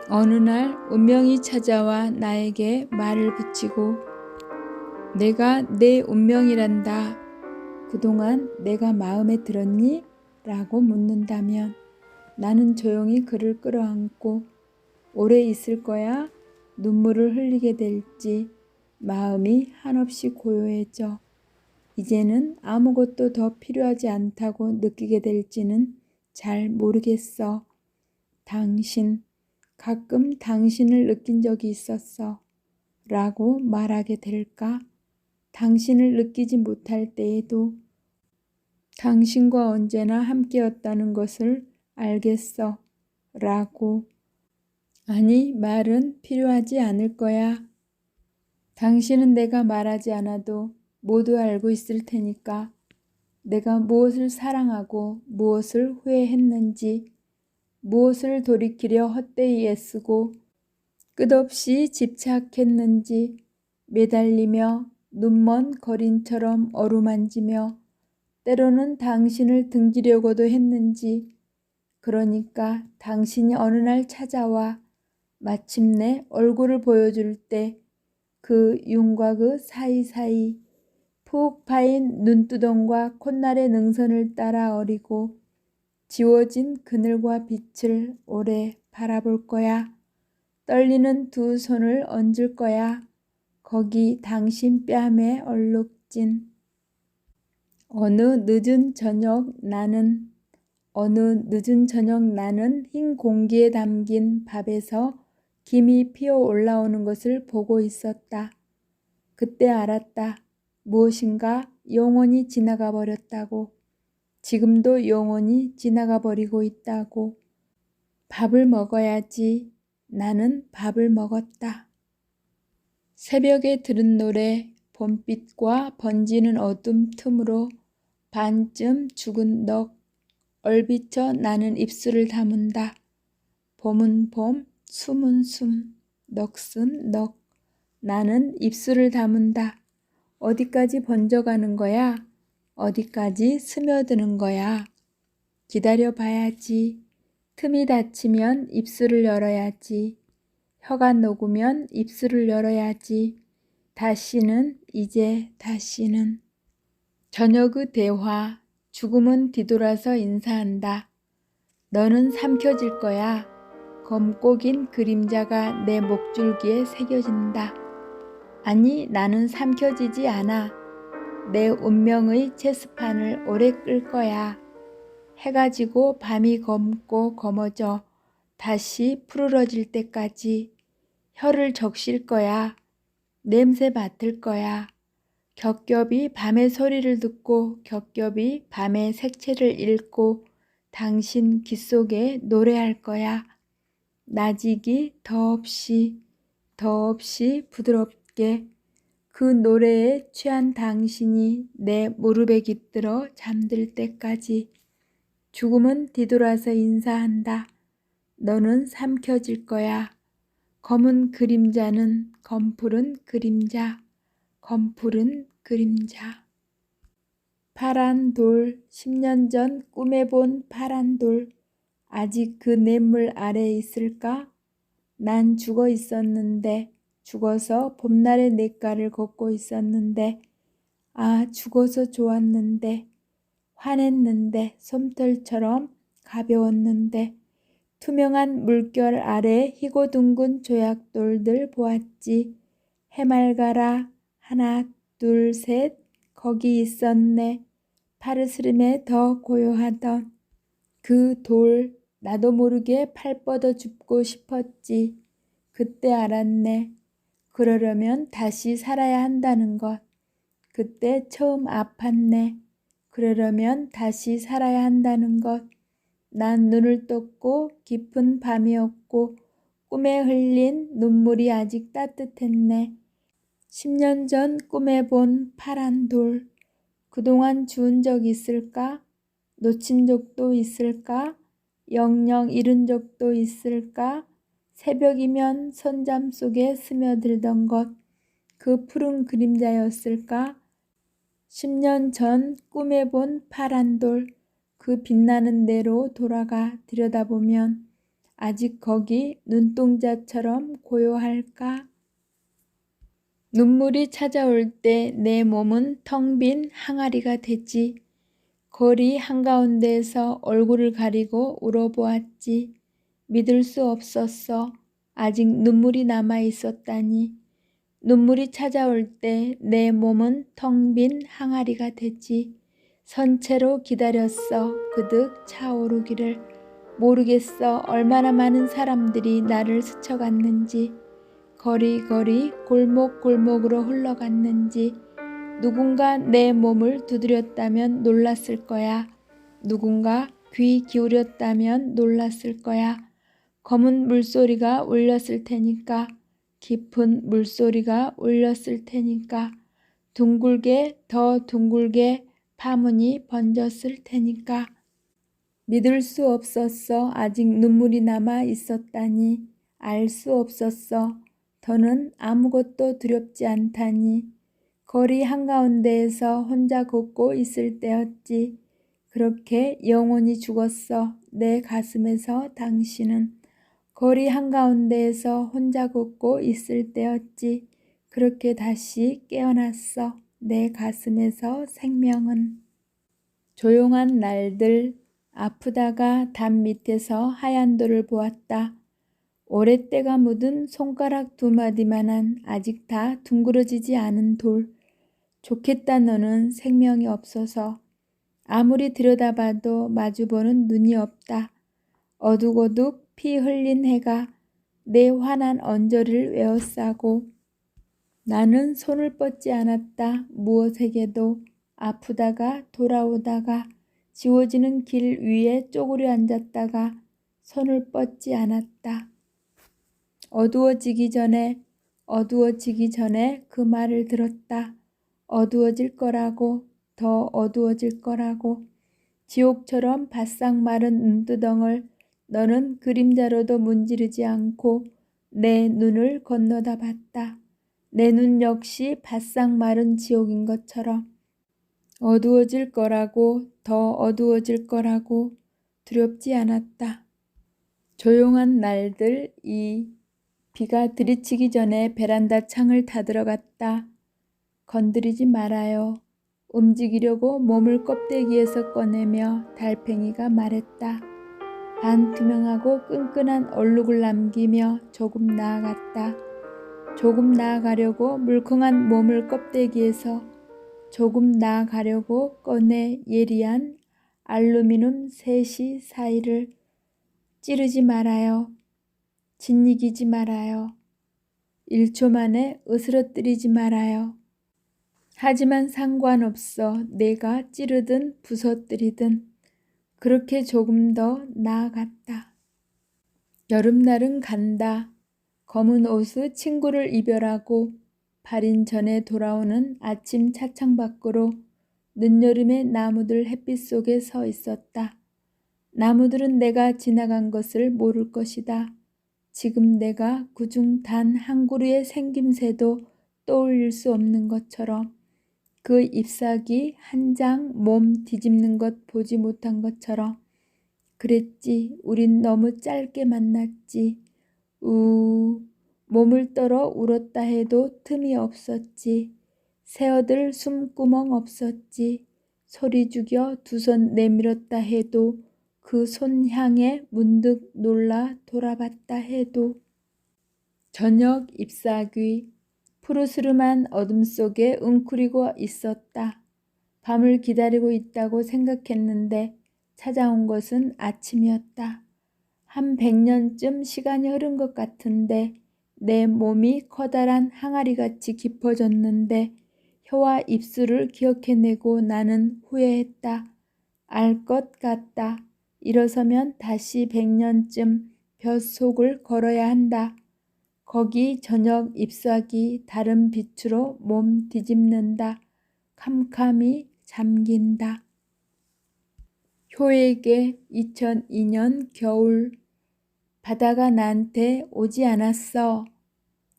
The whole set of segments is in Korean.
어느 날 운명이 찾아와 나에게 말을 붙이고 내가 내 운명이란다. 그동안 내가 마음에 들었니? 라고 묻는다면 나는 조용히 그를 끌어안고 오래 있을 거야? 눈물을 흘리게 될지 마음이 한없이 고요해져 이제는 아무것도 더 필요하지 않다고 느끼게 될지는 잘 모르겠어. 당신, 가끔 당신을 느낀 적이 있었어. 라고 말하게 될까? 당신을 느끼지 못할 때에도 당신과 언제나 함께였다는 것을 알겠어. 라고. 아니, 말은 필요하지 않을 거야. 당신은 내가 말하지 않아도 모두 알고 있을 테니까. 내가 무엇을 사랑하고 무엇을 후회했는지, 무엇을 돌이키려 헛되이 애쓰고 끝없이 집착했는지, 매달리며 눈먼 거린처럼 어루만지며 때로는 당신을 등지려고도 했는지, 그러니까 당신이 어느 날 찾아와 마침내 얼굴을 보여줄 때 그 윤과 그 사이사이 푹 파인 눈두덩과 콧날의 능선을 따라 어리고 지워진 그늘과 빛을 오래 바라볼 거야. 떨리는 두 손을 얹을 거야. 거기 당신 뺨에 얼룩진 어느 늦은 저녁 나는 흰 공기에 담긴 밥에서 김이 피어 올라오는 것을 보고 있었다. 그때 알았다. 무엇인가 영원히 지나가 버렸다고. 지금도 영원히 지나가 버리고 있다고. 밥을 먹어야지. 나는 밥을 먹었다. 새벽에 들은 노래, 봄빛과 번지는 어둠 틈으로 반쯤 죽은 넋, 얼비쳐 나는 입술을 다문다. 봄은 봄, 숨은 숨, 넋은 넋. 나는 입술을 다문다. 어디까지 번져가는 거야? 어디까지 스며드는 거야? 기다려 봐야지. 틈이 닫히면 입술을 열어야지. 혀가 녹으면 입술을 열어야지. 다시는 이제 다시는. 저녁의 대화. 죽음은 뒤돌아서 인사한다. 너는 삼켜질 거야. 검고 긴 그림자가 내 목줄기에 새겨진다. 아니, 나는 삼켜지지 않아. 내 운명의 체스판을 오래 끌 거야. 해가 지고 밤이 검고 검어져 다시 푸르러질 때까지 혀를 적실 거야. 냄새 맡을 거야. 겹겹이 밤의 소리를 듣고 겹겹이 밤의 색채를 읽고 당신 귀 속에 노래할 거야. 나직이 더없이 부드럽게 그 노래에 취한 당신이 내 무릎에 깃들어 잠들 때까지. 죽음은 뒤돌아서 인사한다. 너는 삼켜질 거야. 검은 그림자는 검푸른 그림자, 검푸른 그림자. 파란 돌, 10년 전 꿈에 본 파란 돌, 아직 그 냇물 아래에 있을까? 난 죽어 있었는데, 죽어서 봄날의 냇가를 걷고 있었는데, 아, 죽어서 좋았는데, 환했는데, 솜털처럼 가벼웠는데, 투명한 물결 아래 희고 둥근 조약돌들 보았지. 해맑아라. 하나, 둘, 셋. 거기 있었네. 파르스름에 더 고요하던 그 돌. 나도 모르게 팔 뻗어 줍고 싶었지. 그때 알았네. 그러려면 다시 살아야 한다는 것. 그때 처음 아팠네. 그러려면 다시 살아야 한다는 것. 난 눈을 떴고 깊은 밤이었고 꿈에 흘린 눈물이 아직 따뜻했네. 10년 전 꿈에 본 파란 돌. 그동안 주운 적 있을까? 놓친 적도 있을까? 영영 잃은 적도 있을까? 새벽이면 선잠 속에 스며들던 것. 그 푸른 그림자였을까? 10년 전 꿈에 본 파란 돌. 그 빛나는 데로 돌아가 들여다보면 아직 거기 눈동자처럼 고요할까? 눈물이 찾아올 때 내 몸은 텅 빈 항아리가 되지. 거리 한가운데에서 얼굴을 가리고 울어보았지. 믿을 수 없었어. 아직 눈물이 남아 있었다니. 눈물이 찾아올 때 내 몸은 텅 빈 항아리가 되지. 선체로 기다렸어. 그득 차오르기를. 모르겠어. 얼마나 많은 사람들이 나를 스쳐갔는지. 거리거리 골목골목으로 흘러갔는지. 누군가 내 몸을 두드렸다면 놀랐을 거야. 누군가 귀 기울였다면 놀랐을 거야. 검은 물소리가 울렸을 테니까. 깊은 물소리가 울렸을 테니까. 둥글게 더 둥글게 파문이 번졌을 테니까. 믿을 수 없었어. 아직 눈물이 남아 있었다니. 알 수 없었어. 더는 아무것도 두렵지 않다니. 거리 한가운데에서 혼자 걷고 있을 때였지. 그렇게 영원히 죽었어. 내 가슴에서 당신은. 거리 한가운데에서 혼자 걷고 있을 때였지. 그렇게 다시 깨어났어. 내 가슴에서 생명은. 조용한 날들. 아프다가 담 밑에서 하얀 돌을 보았다. 오랫때가 묻은 손가락 두 마디만한 아직 다 둥그러지지 않은 돌. 좋겠다 너는 생명이 없어서. 아무리 들여다봐도 마주보는 눈이 없다. 어둑어둑 피 흘린 해가 내 환한 언저리를 에워싸고 나는 손을 뻗지 않았다. 무엇에게도. 아프다가 돌아오다가 지워지는 길 위에 쪼그려 앉았다가 손을 뻗지 않았다. 어두워지기 전에 그 말을 들었다. 어두워질 거라고. 더 어두워질 거라고. 지옥처럼 바싹 마른 눈두덩을 너는 그림자로도 문지르지 않고 내 눈을 건너다 봤다. 내 눈 역시 바싹 마른 지옥인 것처럼. 어두워질 거라고. 더 어두워질 거라고. 두렵지 않았다. 조용한 날들. 비가 들이치기 전에 베란다 창을 닫으러갔다. 건드리지 말아요. 움직이려고 몸을 껍데기에서 꺼내며 달팽이가 말했다. 반투명하고 끈끈한 얼룩을 남기며 조금 나아갔다. 조금 나아가려고 물컹한 몸을 껍데기에서 조금 나아가려고 꺼내 예리한 알루미늄 세시 사이를. 찌르지 말아요. 짓이기지 말아요. 1초 만에 으스러뜨리지 말아요. 하지만 상관없어. 내가 찌르든 부서뜨리든. 그렇게 조금 더 나아갔다. 여름날은 간다. 검은 옷의 친구를 이별하고 발인 전에 돌아오는 아침 차창 밖으로 늦여름의 나무들 햇빛 속에 서 있었다. 나무들은 내가 지나간 것을 모를 것이다. 지금 내가 그중 단 한 그루의 생김새도 떠올릴 수 없는 것처럼. 그 잎사귀 한 장 몸 뒤집는 것 보지 못한 것처럼. 그랬지. 우린 너무 짧게 만났지. 몸을 떨어 울었다 해도 틈이 없었지. 새어들 숨구멍 없었지. 소리 죽여 두 손 내밀었다 해도 그 손 향에 문득 놀라 돌아봤다 해도. 저녁 잎사귀. 푸르스름한 어둠 속에 웅크리고 있었다. 밤을 기다리고 있다고 생각했는데 찾아온 것은 아침이었다. 한 100년쯤 시간이 흐른 것 같은데 내 몸이 커다란 항아리같이 깊어졌는데 혀와 입술을 기억해내고 나는 후회했다. 알 것 같다. 일어서면 다시 100년쯤 벼속을 걸어야 한다. 거기 저녁 잎사귀 다른 빛으로 몸 뒤집는다. 캄캄이 잠긴다. 효에게 2002년 겨울. 바다가 나한테 오지 않았어.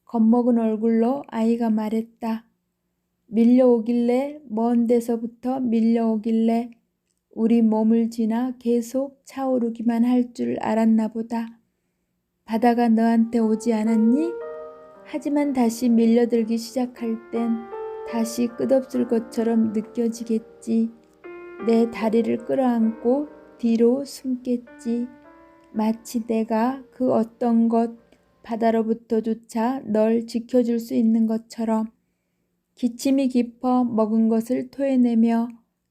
겁먹은 얼굴로 아이가 말했다. 밀려오길래 먼 데서부터 밀려오길래 우리 몸을 지나 계속 차오르기만 할 줄 알았나 보다. 바다가 너한테 오지 않았니? 하지만 다시 밀려들기 시작할 땐 다시 끝없을 것처럼 느껴지겠지. 내 다리를 끌어안고 뒤로 숨겠지. 마치 내가 그 어떤 것 바다로부터조차 널 지켜줄 수 있는 것처럼. 기침이 깊어 먹은 것을 토해내며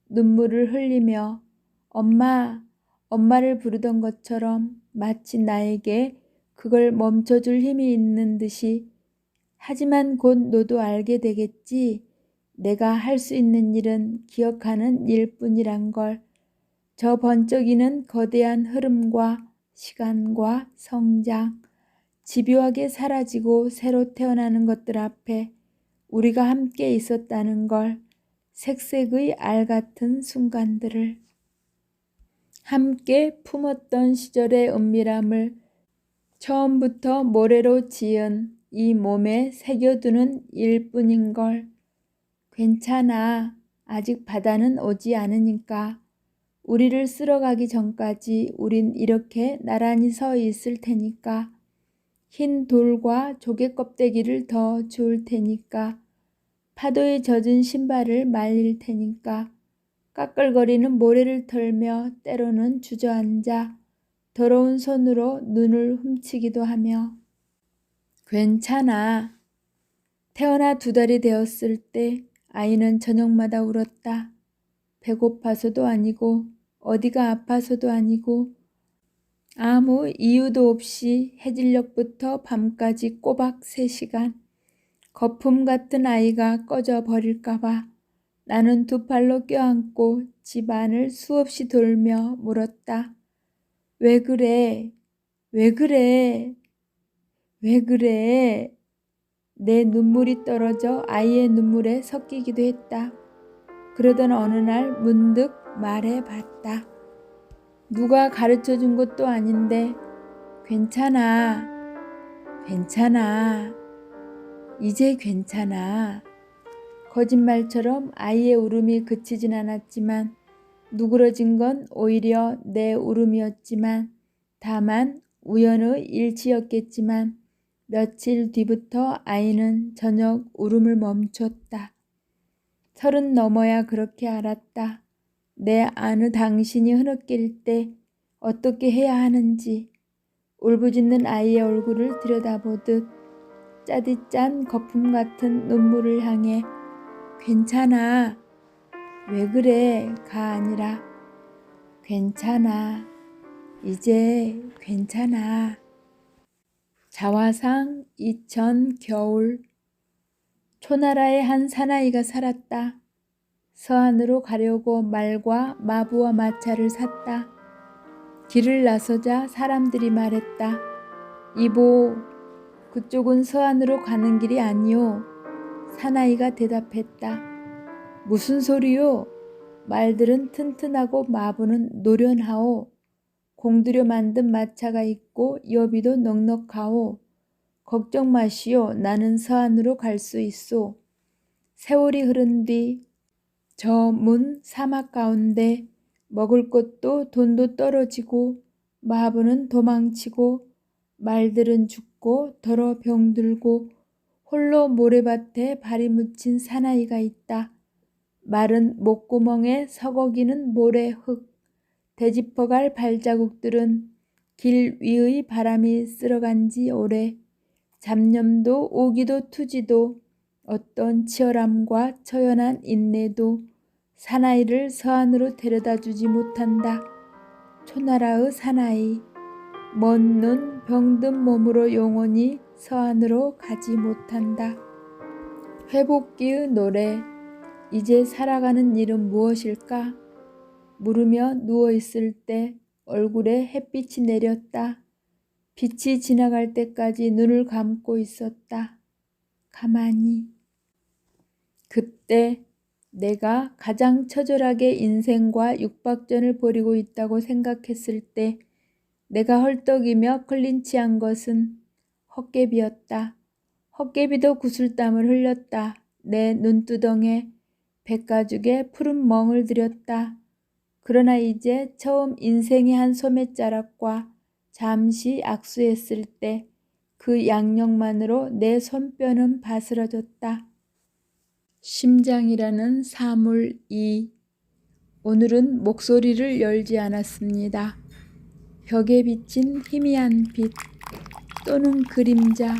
눈물을 흘리며 엄마, 엄마를 부르던 것처럼 마치 나에게 그걸 멈춰줄 힘이 있는 듯이. 하지만 곧 너도 알게 되겠지. 내가 할 수 있는 일은 기억하는 일뿐이란 걸. 저 번쩍이는 거대한 흐름과 시간과 성장, 집요하게 사라지고 새로 태어나는 것들 앞에 우리가 함께 있었다는 걸, 색색의 알 같은 순간들을 함께 품었던 시절의 은밀함을 처음부터 모래로 지은 이 몸에 새겨두는 일뿐인걸. 괜찮아. 아직 바다는 오지 않으니까. 우리를 쓸어가기 전까지 우린 이렇게 나란히 서 있을 테니까. 흰 돌과 조개 껍데기를 더 주울 테니까. 파도에 젖은 신발을 말릴 테니까. 까끌거리는 모래를 털며 때로는 주저앉아 더러운 손으로 눈을 훔치기도 하며. 괜찮아. 태어나 2달이 되었을 때 아이는 저녁마다 울었다. 배고파서도 아니고 어디가 아파서도 아니고 아무 이유도 없이 해질녘부터 밤까지 꼬박 3시간. 거품 같은 아이가 꺼져 버릴까봐 나는 2 팔로 껴안고 집 안을 수없이 돌며 물었다. 왜 그래? 왜 그래? 왜 그래? 내 눈물이 떨어져 아이의 눈물에 섞이기도 했다. 그러던 어느 날 문득 말해봤다. 누가 가르쳐준 것도 아닌데 괜찮아. 괜찮아. 이제 괜찮아. 거짓말처럼 아이의 울음이 그치진 않았지만 누그러진 건 오히려 내 울음이었지만 다만 우연의 일치였겠지만 며칠 뒤부터 아이는 저녁 울음을 멈췄다. 30 넘어야 그렇게 알았다. 내 아느 당신이 흐느낄 때 어떻게 해야 하는지. 울부짖는 아이의 얼굴을 들여다보듯 짜디짠 거품 같은 눈물을 향해 괜찮아. 왜 그래?가 아니라 괜찮아. 이제 괜찮아. 자화상 2000 겨울. 초나라에 한 사나이가 살았다. 서안으로 가려고 말과 마부와 마차를 샀다. 길을 나서자 사람들이 말했다. 이보, 그쪽은 서안으로 가는 길이 아니오. 사나이가 대답했다. 무슨 소리요? 말들은 튼튼하고 마부는 노련하오. 공들여 만든 마차가 있고 여비도 넉넉하오. 걱정 마시오. 나는 서안으로 갈 수 있소. 세월이 흐른 뒤 저 먼 사막 가운데 먹을 것도 돈도 떨어지고 마부는 도망치고 말들은 죽고 더러 병들고 홀로 모래밭에 발이 묻힌 사나이가 있다. 마른 목구멍에 서거기는 모래흙, 되짚어갈 발자국들은 길 위의 바람이 쓸어간 지 오래. 잡념도 오기도 투지도 어떤 치열함과 처연한 인내도 사나이를 서안으로 데려다 주지 못한다. 초나라의 사나이, 먼 눈 병든 몸으로 영원히 서안으로 가지 못한다. 회복기의 노래. 이제 살아가는 일은 무엇일까? 물으며 누워있을 때 얼굴에 햇빛이 내렸다. 빛이 지나갈 때까지 눈을 감고 있었다. 가만히. 그때 내가 가장 처절하게 인생과 육박전을 벌이고 있다고 생각했을 때 내가 헐떡이며 클린치한 것은 헛개비였다. 헛개비도 구슬땀을 흘렸다. 내 눈두덩에 백가죽에 푸른 멍을 들였다. 그러나 이제 처음 인생의 한 소매자락과 잠시 악수했을 때 그 양력만으로 내 손뼈는 바스러졌다. 심장이라는 사물 2. 오늘은 목소리를 열지 않았습니다. 벽에 비친 희미한 빛 또는 그림자,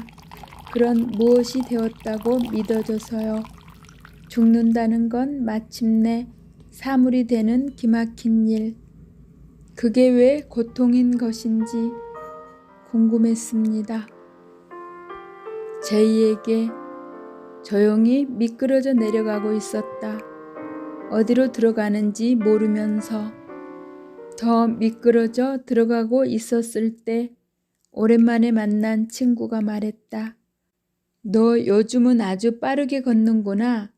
그런 무엇이 되었다고 믿어져서요. 죽는다는 건 마침내 사물이 되는 기막힌 일. 그게 왜 고통인 것인지 궁금했습니다. 제이에게 조용히 미끄러져 내려가고 있었다. 어디로 들어가는지 모르면서 더 미끄러져 들어가고 있었을 때 오랜만에 만난 친구가 말했다. 너 요즘은 아주 빠르게 걷는구나.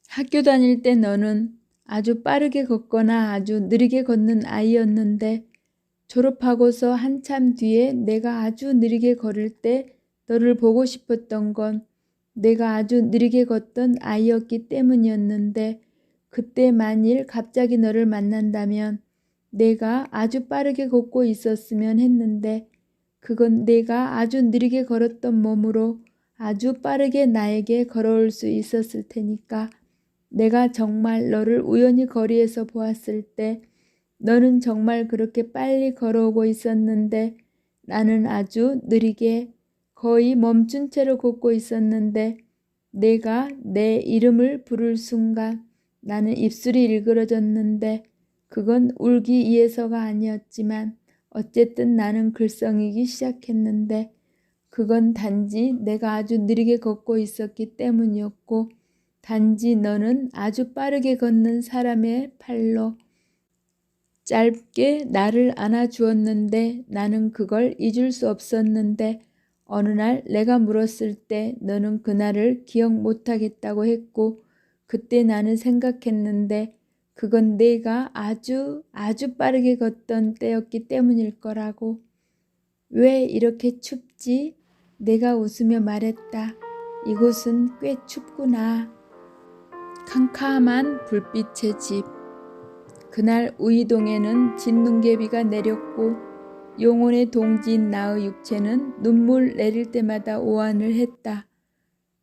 학교 다닐 때 너는 아주 빠르게 걷거나 아주 느리게 걷는 아이였는데 졸업하고서 한참 뒤에 내가 아주 느리게 걸을 때 너를 보고 싶었던 건 내가 아주 느리게 걷던 아이였기 때문이었는데 그때 만일 갑자기 너를 만난다면 내가 아주 빠르게 걷고 있었으면 했는데 그건 내가 아주 느리게 걸었던 몸으로 아주 빠르게 나에게 걸어올 수 있었을 테니까 내가 정말 너를 우연히 거리에서 보았을 때 너는 정말 그렇게 빨리 걸어오고 있었는데 나는 아주 느리게 거의 멈춘 채로 걷고 있었는데 내가 내 이름을 부를 순간 나는 입술이 일그러졌는데 그건 울기 위해서가 아니었지만 어쨌든 나는 글썽이기 시작했는데 그건 단지 내가 아주 느리게 걷고 있었기 때문이었고 단지 너는 아주 빠르게 걷는 사람의 팔로 짧게 나를 안아주었는데 나는 그걸 잊을 수 없었는데 어느 날 내가 물었을 때 너는 그날을 기억 못하겠다고 했고 그때 나는 생각했는데 그건 내가 아주 빠르게 걷던 때였기 때문일 거라고. 왜 이렇게 춥지? 내가 웃으며 말했다. 이곳은 꽤 춥구나. 캄캄한 불빛의 집. 그날 우이동에는 진눈개비가 내렸고 영혼의 동지인 나의 육체는 눈물 내릴 때마다 오한을 했다.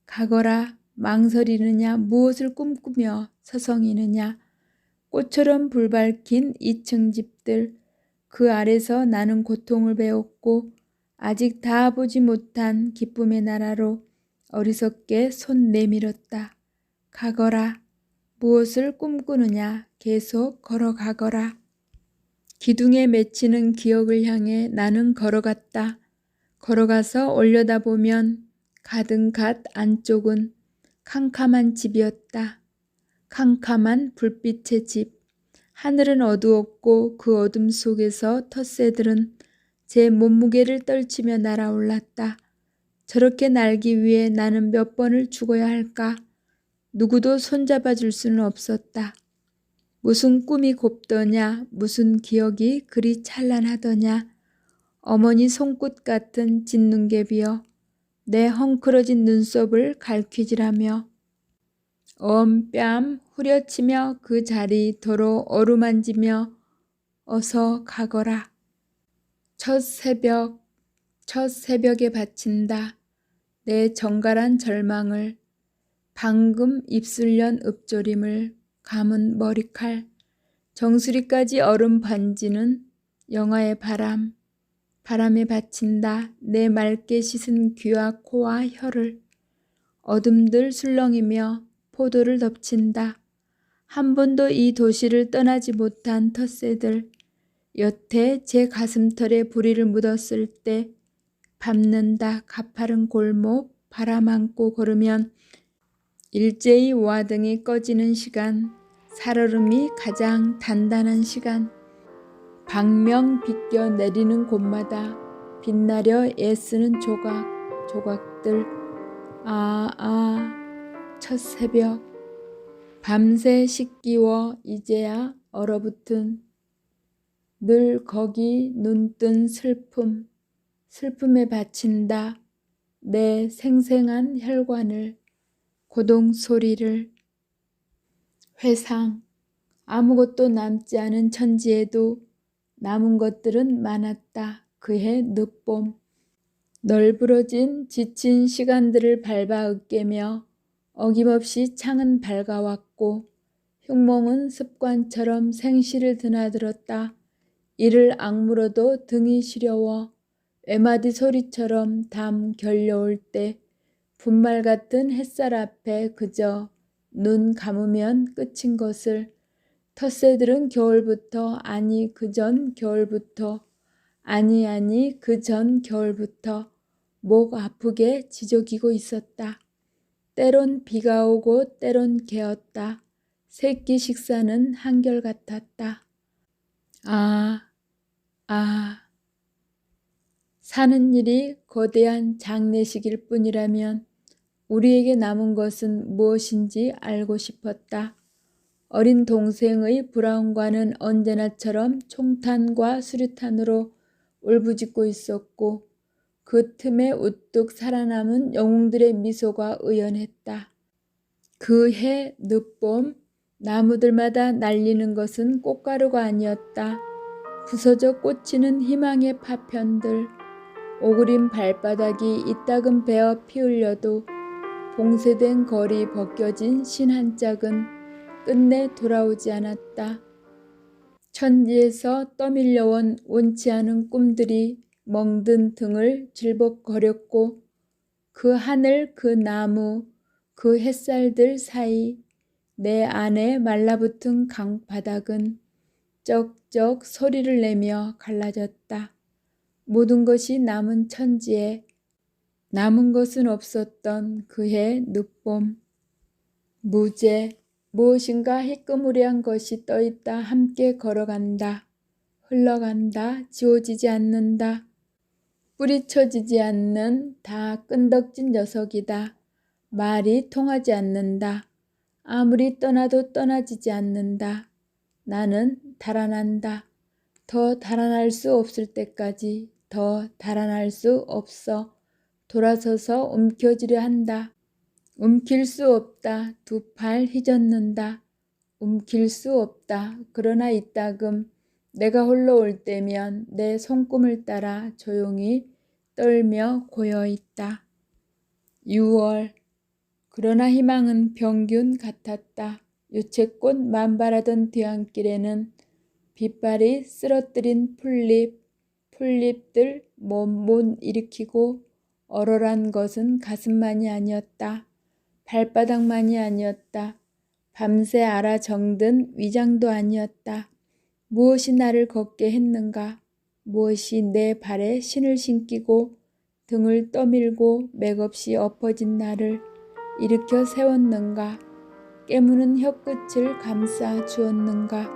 가거라. 망설이느냐 무엇을 꿈꾸며 서성이느냐. 꽃처럼 불밝힌 2층 집들. 그 아래서 나는 고통을 배웠고 아직 다 보지 못한 기쁨의 나라로 어리석게 손 내밀었다. 가거라. 무엇을 꿈꾸느냐. 계속 걸어가거라. 기둥에 맺히는 기억을 향해 나는 걸어갔다. 걸어가서 올려다보면 가든갓 안쪽은 캄캄한 집이었다. 캄캄한 불빛의 집. 하늘은 어두웠고 그 어둠 속에서 텃새들은 제 몸무게를 떨치며 날아올랐다. 저렇게 날기 위해 나는 몇 번을 죽어야 할까? 누구도 손잡아 줄 수는 없었다. 무슨 꿈이 곱더냐, 무슨 기억이 그리 찬란하더냐. 어머니 손끝 같은 진눈개비여, 내 헝클어진 눈썹을 갈퀴질하며 뺨 후려치며 그 자리 도로 어루만지며 어서 가거라. 첫 새벽에 바친다. 내 정갈한 절망을, 방금 입술연 읍조림을, 감은 머리칼, 정수리까지 얼음 반지는 영하의 바람에 바친다. 내 맑게 씻은 귀와 코와 혀를. 어둠들 술렁이며 포도를 덮친다. 한 번도 이 도시를 떠나지 못한 텃새들. 여태 제 가슴털에 부리를 묻었을 때 밟는다. 가파른 골목 바람 안고 걸으면 일제히 와등이 꺼지는 시간. 살얼음이 가장 단단한 시간. 방명 비껴 내리는 곳마다 빛나려 애쓰는 조각들. 첫 새벽. 밤새 씻기워 이제야 얼어붙은 늘 거기 눈뜬 슬픔에 바친다. 내 생생한 혈관을, 고동 소리를. 회상. 아무것도 남지 않은 천지에도 남은 것들은 많았다. 그해 늦봄. 널브러진 지친 시간들을 밟아 으깨며 어김없이 창은 밝아왔고 흉몽은 습관처럼 생시를 드나들었다. 이를 악물어도 등이 시려워 외마디 소리처럼 담 결려올 때 분말 같은 햇살 앞에 그저 눈 감으면 끝인 것을 텃새들은 겨울부터 아니 그전 겨울부터 아니 그전 겨울부터 목 아프게 지저귀고 있었다. 때론 비가 오고 때론 개었다. 새끼 식사는 한결같았다. 아, 사는 일이 거대한 장례식일 뿐이라면 우리에게 남은 것은 무엇인지 알고 싶었다. 어린 동생의 브라운관은 언제나처럼 총탄과 수류탄으로 울부짖고 있었고 그 틈에 우뚝 살아남은 영웅들의 미소가 의연했다. 그 해 늦봄 나무들마다 날리는 것은 꽃가루가 아니었다. 부서져 꽂히는 희망의 파편들, 오그린 발바닥이 이따금 베어 피 흘려도 봉쇄된 거리 벗겨진 신 한 짝은 끝내 돌아오지 않았다. 천지에서 떠밀려온 원치 않은 꿈들이 멍든 등을 질벅거렸고 그 하늘, 그 나무, 그 햇살들 사이 내 안에 말라붙은 강바닥은 쩍쩍 소리를 내며 갈라졌다. 모든 것이 남은 천지에 남은 것은 없었던 그해 늦봄. 무제, 무엇인가 희끄무리한 것이 떠있다. 함께 걸어간다. 흘러간다. 지워지지 않는다. 뿌리쳐지지 않는 다 끈덕진 녀석이다. 말이 통하지 않는다. 아무리 떠나도 떠나지지 않는다. 나는 달아난다. 더 달아날 수 없을 때까지 더 달아날 수 없어 돌아서서 움켜쥐려 한다. 움킬 수 없다. 두 팔 휘젓는다. 움킬 수 없다. 그러나 이따금 내가 홀로 올 때면 내 손금을 따라 조용히 떨며 고여있다. 6월. 그러나 희망은 병균 같았다. 유채꽃 만발하던 뒤안길에는 빛발이 쓰러뜨린 풀잎들 못 일으키고 얼얼한 것은 가슴만이 아니었다. 발바닥만이 아니었다. 밤새 알아 정든 위장도 아니었다. 무엇이 나를 걷게 했는가? 무엇이 내 발에 신을 신기고 등을 떠밀고 맥없이 엎어진 나를 일으켜 세웠는가? 깨무는 혀끝을 감싸 주었는가?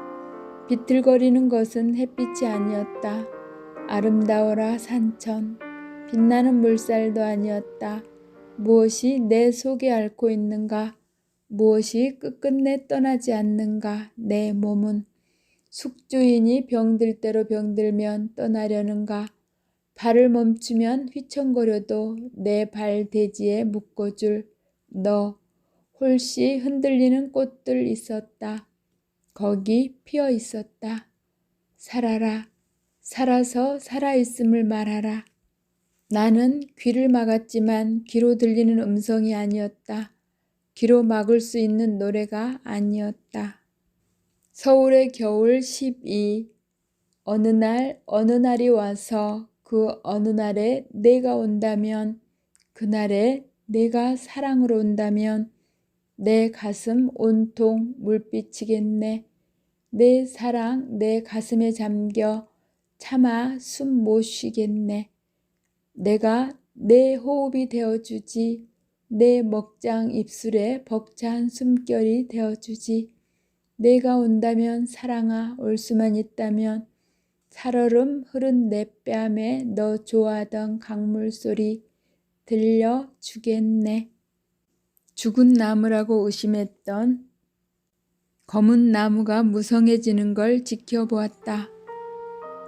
비틀거리는 것은 햇빛이 아니었다. 아름다워라 산천. 빛나는 물살도 아니었다. 무엇이 내 속에 앓고 있는가? 무엇이 끝끝내 떠나지 않는가? 내 몸은 숙주인이 병들 대로 병들면 떠나려는가? 발을 멈추면 휘청거려도 내 발 대지에 묶어줄 너. 홀씨 흔들리는 꽃들 있었다. 거기 피어 있었다. 살아라. 살아서 살아있음을 말하라. 나는 귀를 막았지만 귀로 들리는 음성이 아니었다. 귀로 막을 수 있는 노래가 아니었다. 서울의 겨울 12. 어느 날이 와서 그 어느 날에 내가 온다면, 그날에 내가 사랑으로 온다면 내 가슴 온통 물빛이겠네. 내 사랑 내 가슴에 잠겨 차마 숨 못 쉬겠네. 내가 내 호흡이 되어주지. 내 먹장 입술에 벅찬 숨결이 되어주지. 내가 온다면 사랑아, 올 수만 있다면 살얼음 흐른 내 뺨에 너 좋아하던 강물 소리 들려주겠네. 죽은 나무라고 의심했던 검은 나무가 무성해지는 걸 지켜보았다.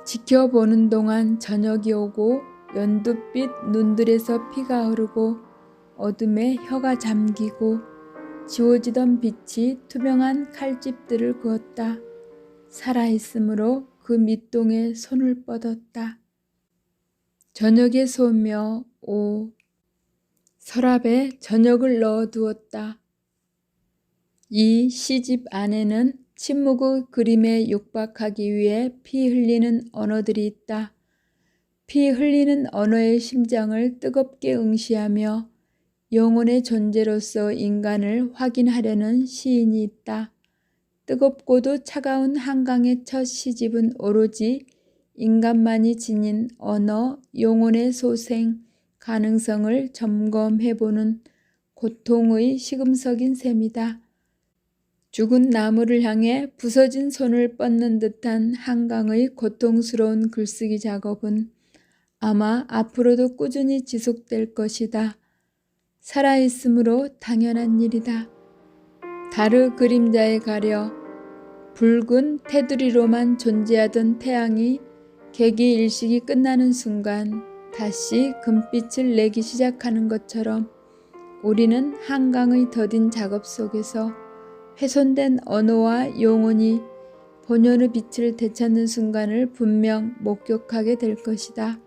지켜보는 동안 저녁이 오고 연두빛 눈들에서 피가 흐르고 어둠에 혀가 잠기고 지워지던 빛이 투명한 칼집들을 그었다. 살아있으므로 그 밑동에 손을 뻗었다. 저녁의 소며 5. 서랍에 저녁을 넣어두었다. 이 시집 안에는 침묵의 그림에 육박하기 위해 피 흘리는 언어들이 있다. 피 흘리는 언어의 심장을 뜨겁게 응시하며 영혼의 존재로서 인간을 확인하려는 시인이 있다. 뜨겁고도 차가운 한강의 첫 시집은 오로지 인간만이 지닌 언어, 영혼의 소생, 가능성을 점검해보는 고통의 시금석인 셈이다. 죽은 나무를 향해 부서진 손을 뻗는 듯한 한강의 고통스러운 글쓰기 작업은 아마 앞으로도 꾸준히 지속될 것이다. 살아있으므로 당연한 일이다. 달의 그림자에 가려 붉은 테두리로만 존재하던 태양이 개기일식이 끝나는 순간 다시 금빛을 내기 시작하는 것처럼 우리는 한강의 더딘 작업 속에서 훼손된 언어와 영혼이 본연의 빛을 되찾는 순간을 분명 목격하게 될 것이다.